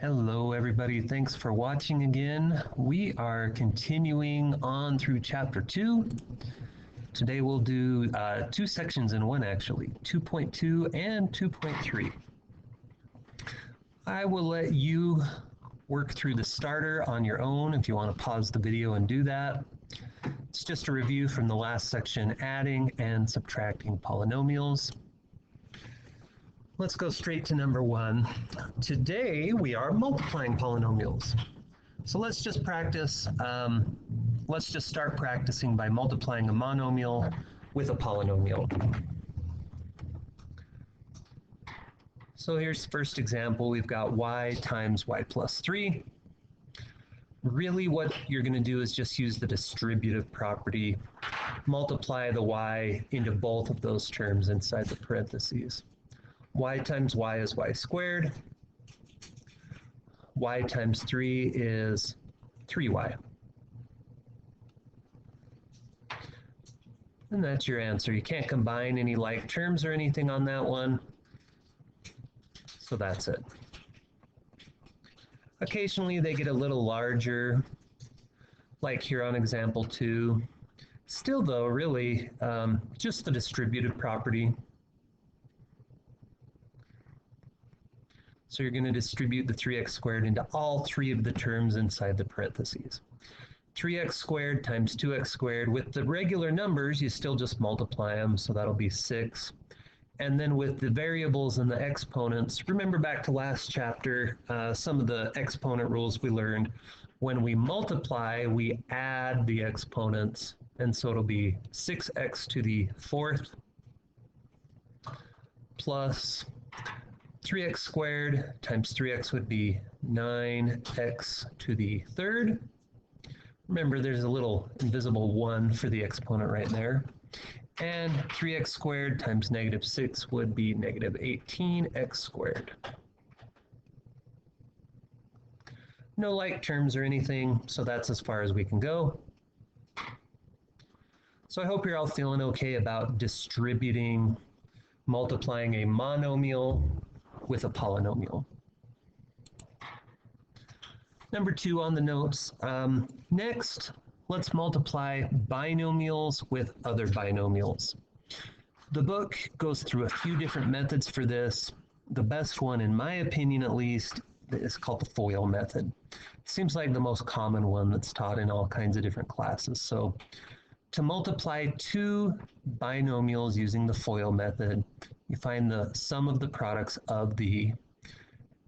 Hello, everybody. Thanks for watching again. We are continuing on through Chapter 2. Today we'll do two sections in one, actually, 2.2 and 2.3. I will let you work through the starter on your own if you want to pause the video and do that. It's just a review from the last section, adding and subtracting polynomials. Let's go straight to number 1. Today we are multiplying polynomials. So let's just practice, let's just start practicing by multiplying a monomial with a polynomial. So here's the first example. We've got y times y plus 3. Really what you're going to do is just use the distributive property, multiply the y into both of those terms inside the parentheses. Y times y is y squared. Y times 3 is 3y. And that's your answer. You can't combine any like terms or anything on that one. So that's it. Occasionally they get a little larger, like here on example 2. Still though, really, just the distributive property. So you're going to distribute the 3x squared into all three of the terms inside the parentheses. 3x squared times 2x squared. With the regular numbers, you still just multiply them, so that'll be 6. And then with the variables and the exponents, remember back to last chapter, some of the exponent rules we learned. When we multiply, we add the exponents, and so it'll be 6x to the 4th plus 3x squared times 3x would be 9x to the 3rd. Remember, there's a little invisible 1 for the exponent right there. And 3x squared times negative 6 would be negative 18x squared. No like terms or anything, so that's as far as we can go. So I hope you're all feeling okay about distributing, multiplying a monomial with a polynomial. Number 2 on the notes. Next, let's multiply binomials with other binomials. The book goes through a few different methods for this. The best one, in my opinion at least, is called the FOIL method. It seems like the most common one that's taught in all kinds of different classes. So to multiply two binomials using the FOIL method, you find the sum of the products of the,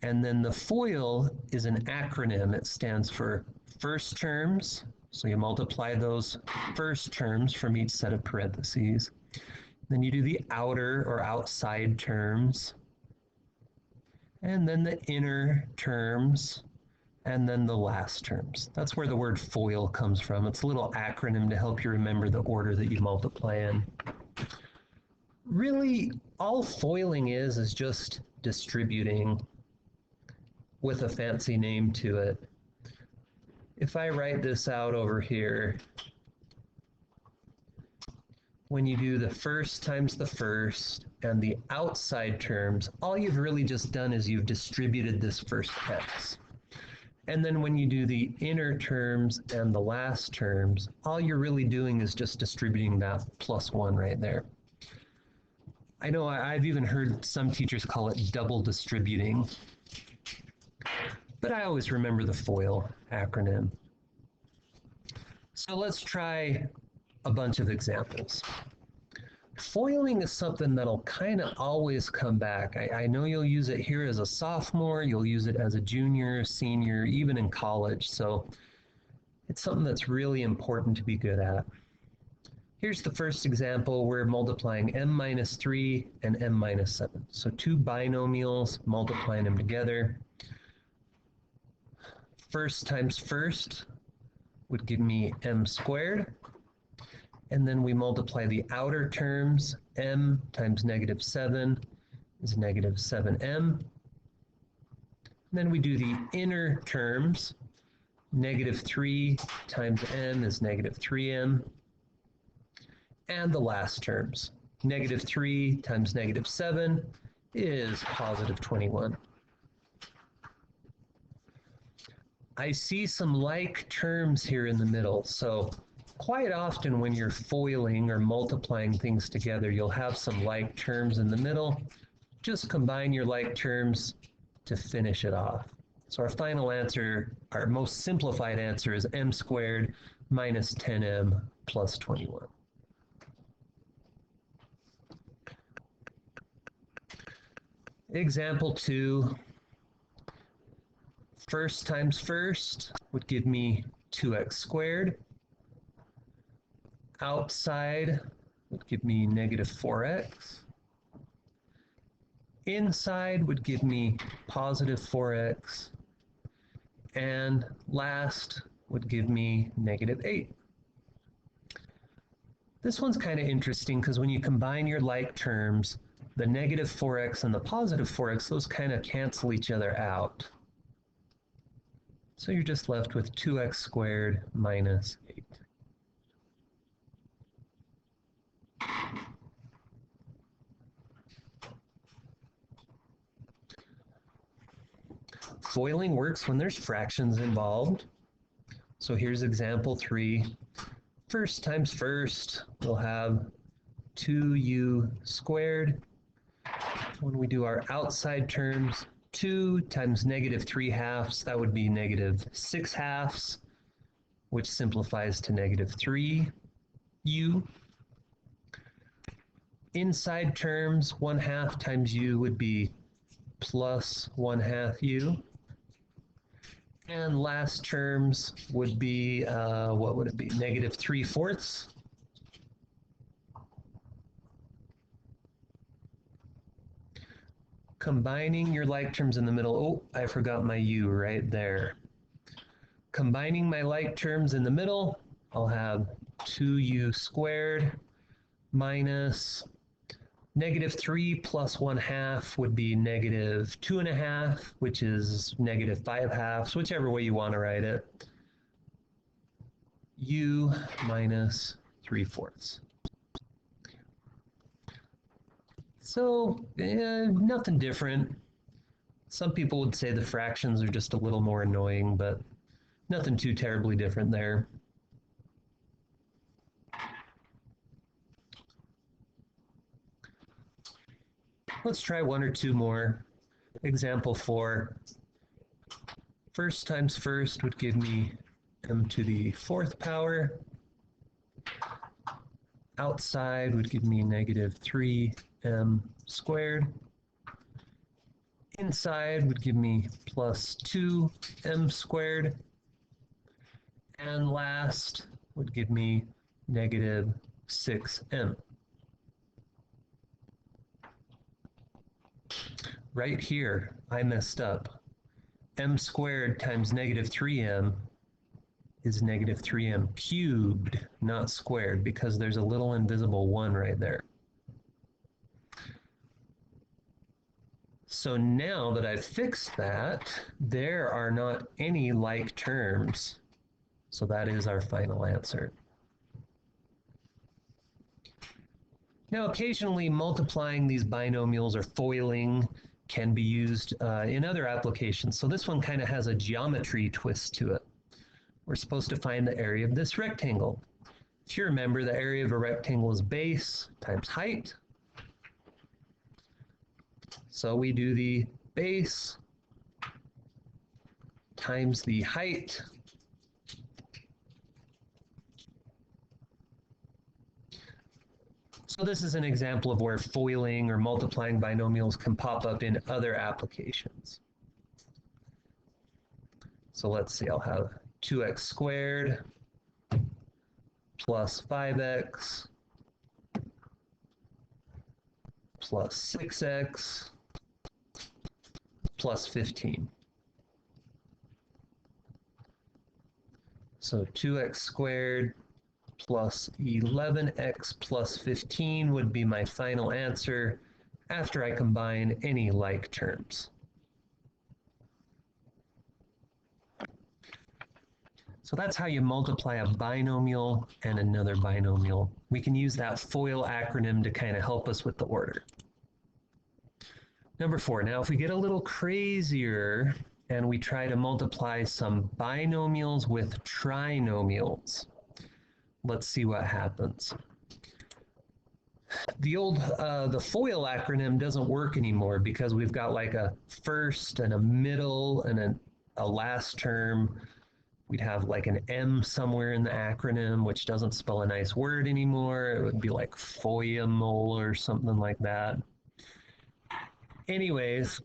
and then the FOIL is an acronym. It stands for first terms, so you multiply those first terms from each set of parentheses. Then you do the outer or outside terms, and then the inner terms, and then the last terms. That's where the word FOIL comes from. It's a little acronym to help you remember the order that you multiply in. Really, all foiling is just distributing with a fancy name to it. If I write this out over here, when you do the first times the first and the outside terms, all you've really just done is you've distributed this first x. And then when you do the inner terms and the last terms, all you're really doing is just distributing that plus 1 right there. I know I've even heard some teachers call it double distributing, but I always remember the FOIL acronym. So let's try a bunch of examples. Foiling is something that'll kind of always come back. I know you'll use it here as a sophomore, you'll use it as a junior, senior, even in college. So it's something that's really important to be good at. Here's the first example. We're multiplying m minus 3 and m minus 7. So two binomials, multiplying them together. First times first would give me m squared. And then we multiply the outer terms. M times negative 7 is negative 7m. And then we do the inner terms. Negative 3 times m is negative 3m. And the last terms. Negative 3 times negative 7 is positive 21. I see some like terms here in the middle. So quite often when you're foiling or multiplying things together, you'll have some like terms in the middle. Just combine your like terms to finish it off. So our final answer, our most simplified answer is m squared minus 10m plus 21. Example 2, first times first would give me 2x squared. Outside would give me negative 4x. Inside would give me positive 4x. And last would give me negative 8. This one's kind of interesting because when you combine your like terms, the negative 4x and the positive 4x, those kind of cancel each other out. So you're just left with 2x squared minus 8. Foiling works when there's fractions involved. So here's example 3. First times first, we'll have 2u squared. When we do our outside terms, 2 times negative 3 halves, that would be negative 6 halves, which simplifies to negative 3u. Inside terms, 1/2 times u would be plus 1/2 u. And last terms would be, what would it be? Negative 3/4. Combining your like terms in the middle, oh, I forgot my u right there. Combining my like terms in the middle, I'll have 2u squared minus negative 3 plus 1/2 would be negative 2.5, which is negative 5 halves, whichever way you want to write it. U minus 3/4. So, nothing different. Some people would say the fractions are just a little more annoying, but nothing too terribly different there. Let's try one or two more. Example 4. First times first would give me m to the 4th power. Outside would give me negative 3m squared. Inside would give me plus 2m squared. And last would give me negative 6m. Right here, I messed up. M squared times negative 3m is negative 3m cubed, not squared, because there's a little invisible 1 right there. So now that I've fixed that, there are not any like terms. So that is our final answer. Now, occasionally multiplying these binomials or foiling can be used in other applications. So this one kind of has a geometry twist to it. We're supposed to find the area of this rectangle. If you remember, the area of a rectangle is base times height. So we do the base times the height. So this is an example of where foiling or multiplying binomials can pop up in other applications. So let's see, I'll have 2x squared plus 5x plus 6x plus 15. So 2x squared plus 11x plus 15 would be my final answer after I combine any like terms. So that's how you multiply a binomial and another binomial. We can use that FOIL acronym to kind of help us with the order. Number 4, now if we get a little crazier, and we try to multiply some binomials with trinomials. Let's see what happens. The FOIL acronym doesn't work anymore because we've got like a first and a middle and a last term. We'd have like an M somewhere in the acronym, which doesn't spell a nice word anymore. It would be like FOIAMOL or something like that. Anyways,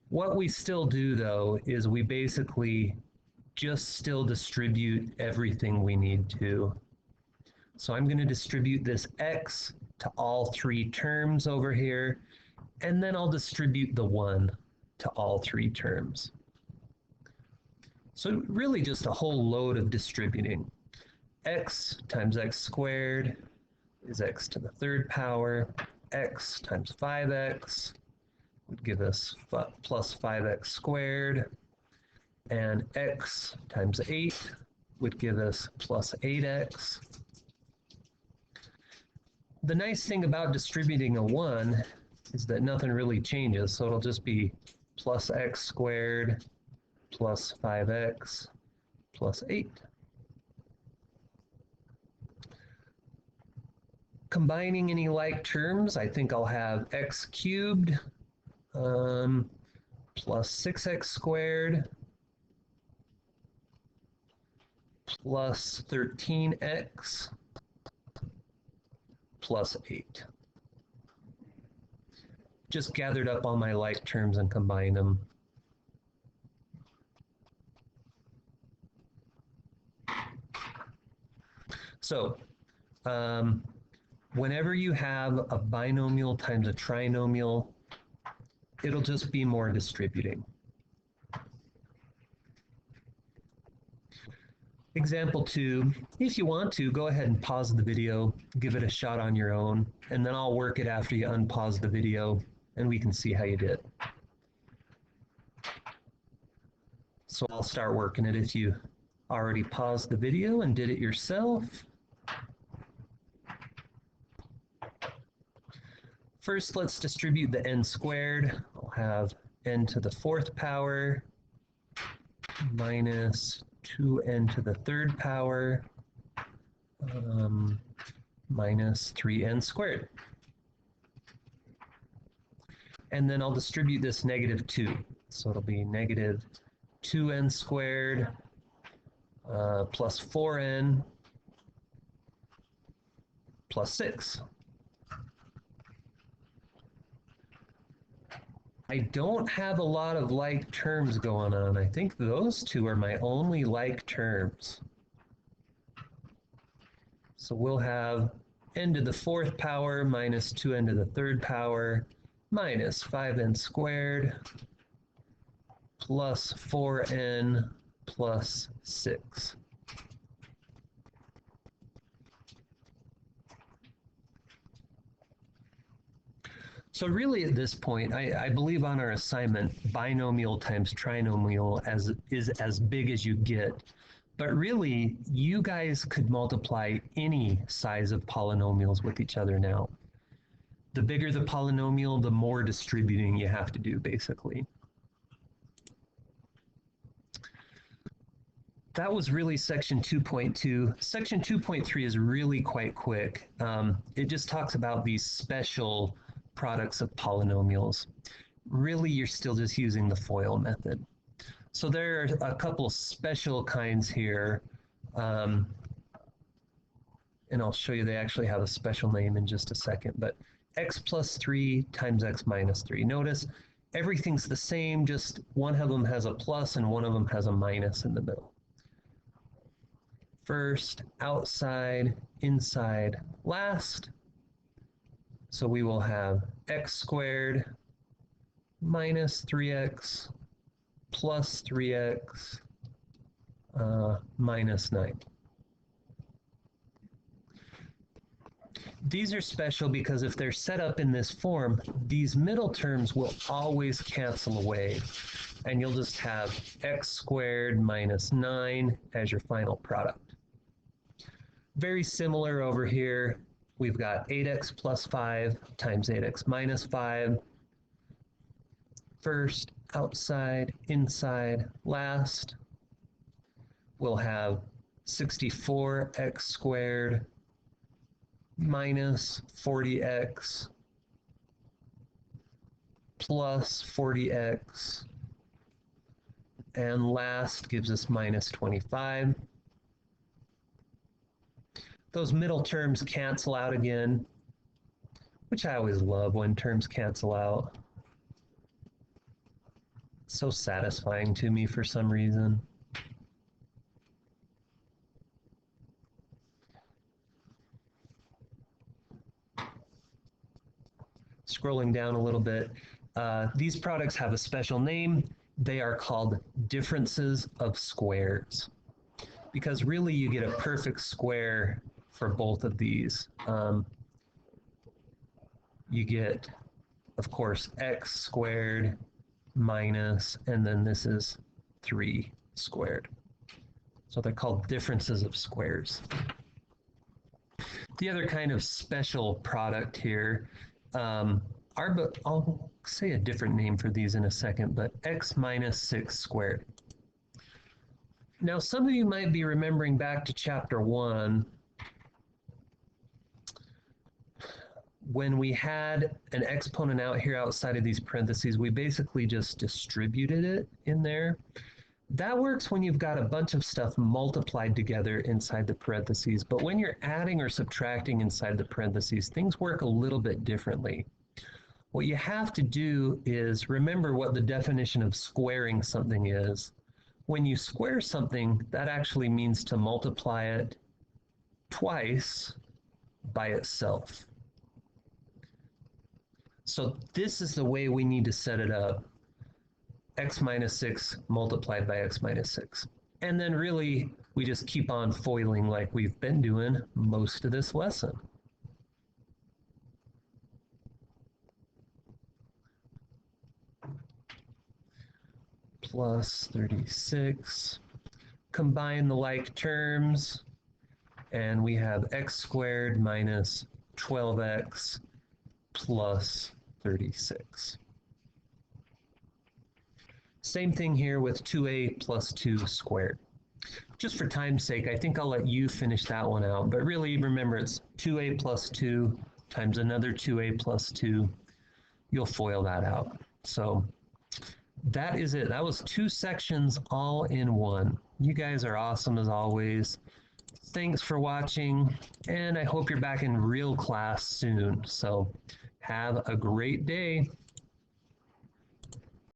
what we still do though is we basically just still distribute everything we need to. So I'm going to distribute this X to all three terms over here, and then I'll distribute the 1 to all three terms. So really just a whole load of distributing. X times x squared is x to the third power. X times 5x would give us plus 5x squared. And x times 8 would give us plus 8x. The nice thing about distributing a 1 is that nothing really changes, so it'll just be plus x squared plus 5x plus 8. Combining any like terms, I think I'll have x cubed plus 6x squared plus 13x plus 8. Just gathered up all my like terms and combined them. So whenever you have a binomial times a trinomial, it'll just be more distributing. Example 2, if you want to, go ahead and pause the video, give it a shot on your own, and then I'll work it after you unpause the video, and we can see how you did. So I'll start working it if you already paused the video and did it yourself. First, let's distribute the n squared. I'll have n to the fourth power minus 2n to the third power minus 3n squared. And then I'll distribute this negative 2. So it'll be negative 2n squared plus 4n plus 6. I don't have a lot of like terms going on. I think those two are my only like terms. So we'll have n to the fourth power minus 2n to the third power minus 5n squared plus 4n plus 6. So really at this point, I believe on our assignment, binomial times trinomial is as big as you get. But really, you guys could multiply any size of polynomials with each other now. The bigger the polynomial, the more distributing you have to do, basically. That was really section 2.2. Section 2.3 is really quite quick. It just talks about these special products of polynomials. Really, you're still just using the FOIL method. So there are a couple special kinds here, and I'll show you they actually have a special name in just a second, but x plus 3 times x minus 3. Notice everything's the same, just one of them has a plus and one of them has a minus in the middle. First, outside, inside, last. So we will have x squared minus 3x plus 3x minus 9. These are special because if they're set up in this form, these middle terms will always cancel away, and you'll just have x squared minus 9 as your final product. Very similar over here. We've got 8x plus 5 times 8x minus 5. First, outside, inside, last. We'll have 64x squared minus 40x plus 40x, and last gives us minus 25. Those middle terms cancel out again, which I always love when terms cancel out. It's so satisfying to me for some reason. Scrolling down a little bit, these products have a special name. They are called differences of squares, because really you get a perfect square for both of these. You get, of course, x squared minus, and then this is 3 squared. So they're called differences of squares. The other kind of special product here, I'll say a different name for these in a second, but x minus 6 squared. Now, some of you might be remembering back to chapter 1, when we had an exponent out here outside of these parentheses, we basically just distributed it in there. That works when you've got a bunch of stuff multiplied together inside the parentheses, but when you're adding or subtracting inside the parentheses, things work a little bit differently. What you have to do is remember what the definition of squaring something is. When you square something, that actually means to multiply it twice by itself. So this is the way we need to set it up. X minus 6 multiplied by x minus 6. And then really, we just keep on foiling like we've been doing most of this lesson. Plus 36. Combine the like terms, and we have x squared minus 12x plus 36. Same thing here with 2a plus 2 squared. Just for time's sake, I think I'll let you finish that one out, but really remember it's 2a plus 2 times another 2a plus 2. You'll FOIL that out. So that is it. That was 2 sections all in one. You guys are awesome as always. Thanks for watching, and I hope you're back in real class soon. So have a great day.